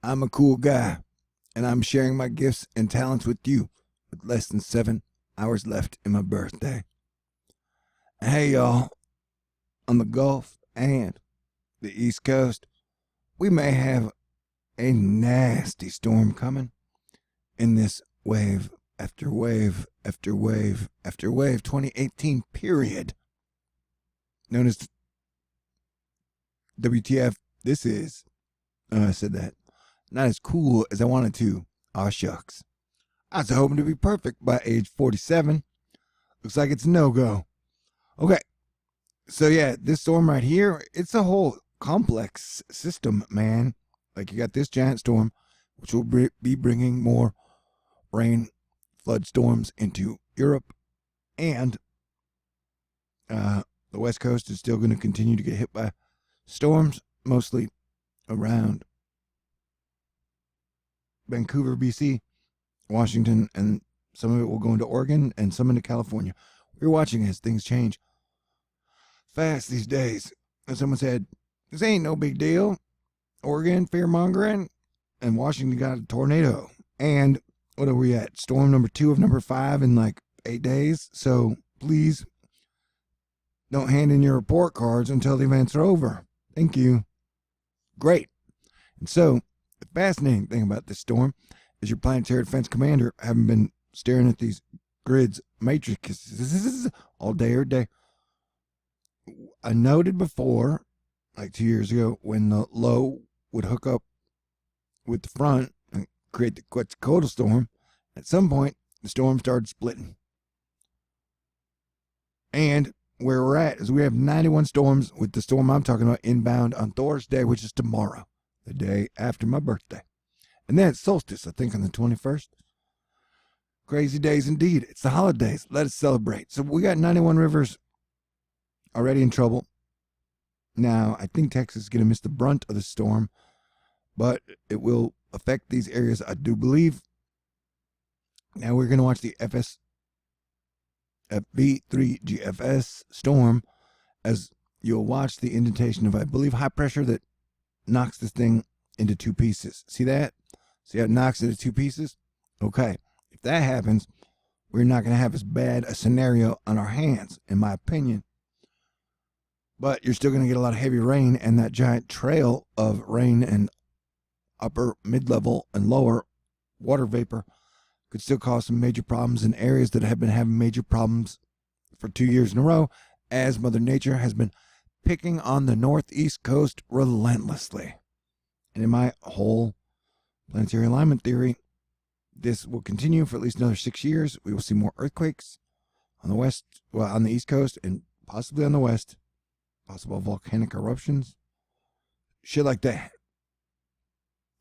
I'm a cool guy, and I'm sharing my gifts and talents with you with less than 7 hours left in my birthday. Hey, y'all, on the Gulf and the East Coast, we may have a nasty storm coming in this wave after wave after wave after wave 2018 period known as WTF. This is, I said that, not as cool as I wanted to. Aw, shucks. I was hoping to be perfect by age 47. Looks like it's a no-go. Okay, so yeah, this storm right here, it's a whole complex system, man. Like, you got this giant storm, which will be bringing more rain, flood storms into Europe, and the West Coast is still going to continue to get hit by storms, mostly around Vancouver, BC, Washington, and some of it will go into Oregon and some into California. We're watching as things change fast these days. And someone said, this ain't no big deal. Oregon, fear-mongering, and Washington got a tornado. And what are we at? Storm number 2 of number 5 in like 8 days. So please don't hand in your report cards until the events are over. Thank you. Great. And so the fascinating thing about this storm is your planetary defense commander, having been staring at these grids, matrices, all day, every day. I noted before, like 2 years ago, when the low would hook up with the front and create the Quetzalcoatl storm, at some point, the storm started splitting. And where we're at is we have 91 storms, with the storm I'm talking about inbound on Thursday, which is tomorrow, the day after my birthday. And then it's solstice, I think, on the 21st. Crazy days indeed. It's the holidays. Let us celebrate. So we got 91 rivers already in trouble. Now, I think Texas is going to miss the brunt of the storm, but it will affect these areas, I do believe. Now we're going to watch the FB3GFS storm as you'll watch the indentation of, I believe, high pressure that knocks this thing into 2 pieces. See that? See how it knocks it into 2 pieces? Okay. If that happens, we're not going to have as bad a scenario on our hands, in my opinion. But you're still going to get a lot of heavy rain, and that giant trail of rain and upper, mid-level, and lower water vapor could still cause some major problems in areas that have been having major problems for 2 years in a row, as Mother Nature has been picking on the northeast coast relentlessly. And in my whole planetary alignment theory, this will continue for at least another 6 years. We will see more earthquakes on the west, well, on the east coast, and possibly on the west. Possible volcanic eruptions, shit like that.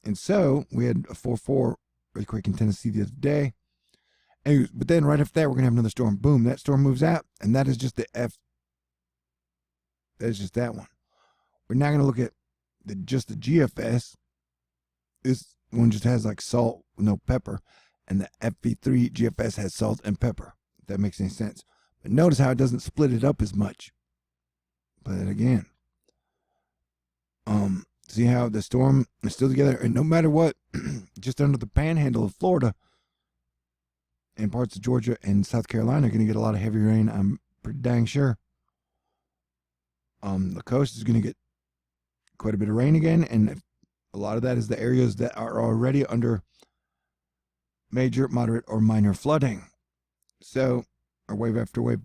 And so we had a 4.4 earthquake in Tennessee the other day. Anyways, but then right after that, we're going to have another storm. Boom, that storm moves out, and that is just the F. That is just that one. We're not going to look at just the GFS. This one just has like salt with no pepper, and the FV3 GFS has salt and pepper, if that makes any sense. But notice how it doesn't split it up as much. But again, see how the storm is still together, and no matter what, just under the panhandle of Florida and parts of Georgia and South Carolina are going to get a lot of heavy rain. I'm pretty dang sure. The coast is going to get quite a bit of rain again, and a lot of that is the areas that are already under major, moderate, or minor flooding. So our wave after wave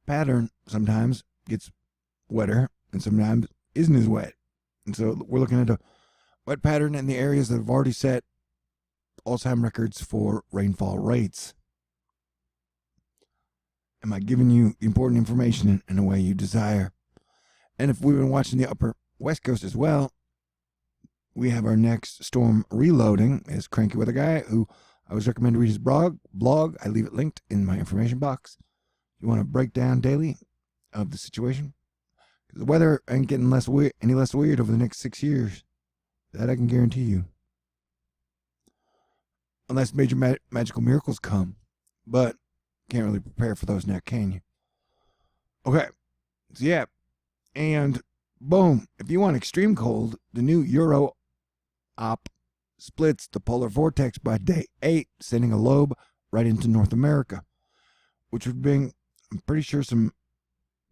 pattern sometimes gets wetter and sometimes isn't as wet. And so we're looking at a wet pattern in the areas that have already set all-time records for rainfall rates. Am I giving you the important information in a way you desire? And if we've been watching the upper west coast as well, we have our next storm reloading is Cranky Weather Guy, who I always recommend to read his blog. I leave it linked in my information box. You want to break down daily of the situation? The weather ain't getting any less weird over the next 6 years. That I can guarantee you. Unless major magical miracles come. But can't really prepare for those now, can you? Okay. So yeah. And boom. If you want extreme cold, the new Euro Op splits the polar vortex by day 8, sending a lobe right into North America, which would bring, I'm pretty sure, some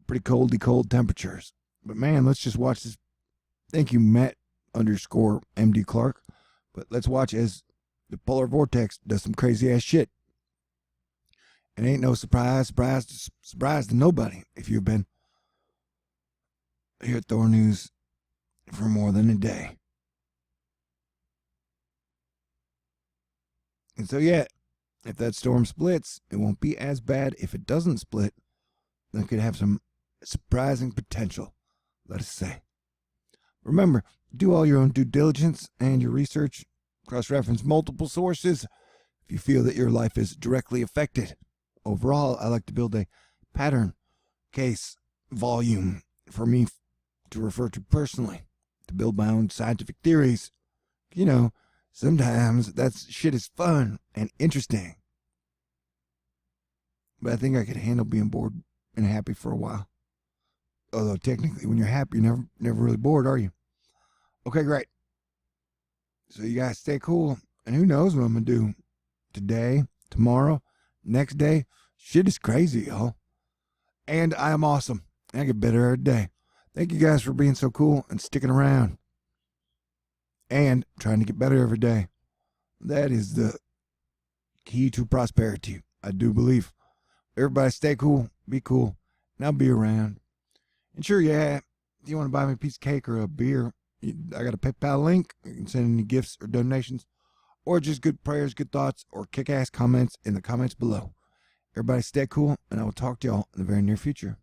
pretty cold temperatures. But man, let's just watch this. Thank you, Matt_MD Clark. But let's watch as the polar vortex does some crazy ass shit. It ain't no surprise to nobody if you've been here at Thor News for more than a day. And so, yeah, if that storm splits, it won't be as bad. If it doesn't split, then it could have some surprising potential, let us say. Remember, do all your own due diligence and your research. Cross-reference multiple sources if you feel that your life is directly affected. Overall, I like to build a pattern, case, volume for me to refer to personally, to build my own scientific theories. You know, sometimes that shit is fun and interesting. But I think I could handle being bored and happy for a while. Although technically, when you're happy, you're never really bored, are you? Okay, great. So you guys stay cool. And who knows what I'm going to do today, tomorrow, next day. Shit is crazy, y'all. And I am awesome. I get better every day. Thank you guys for being so cool and sticking around. And trying to get better every day. That is the key to prosperity, I do believe. Everybody stay cool, be cool, and I'll be around. And sure, yeah, if you want to buy me a piece of cake or a beer, I got a PayPal link. You can send any gifts or donations, or just good prayers, good thoughts, or kick-ass comments in the comments below. Everybody stay cool, and I will talk to y'all in the very near future.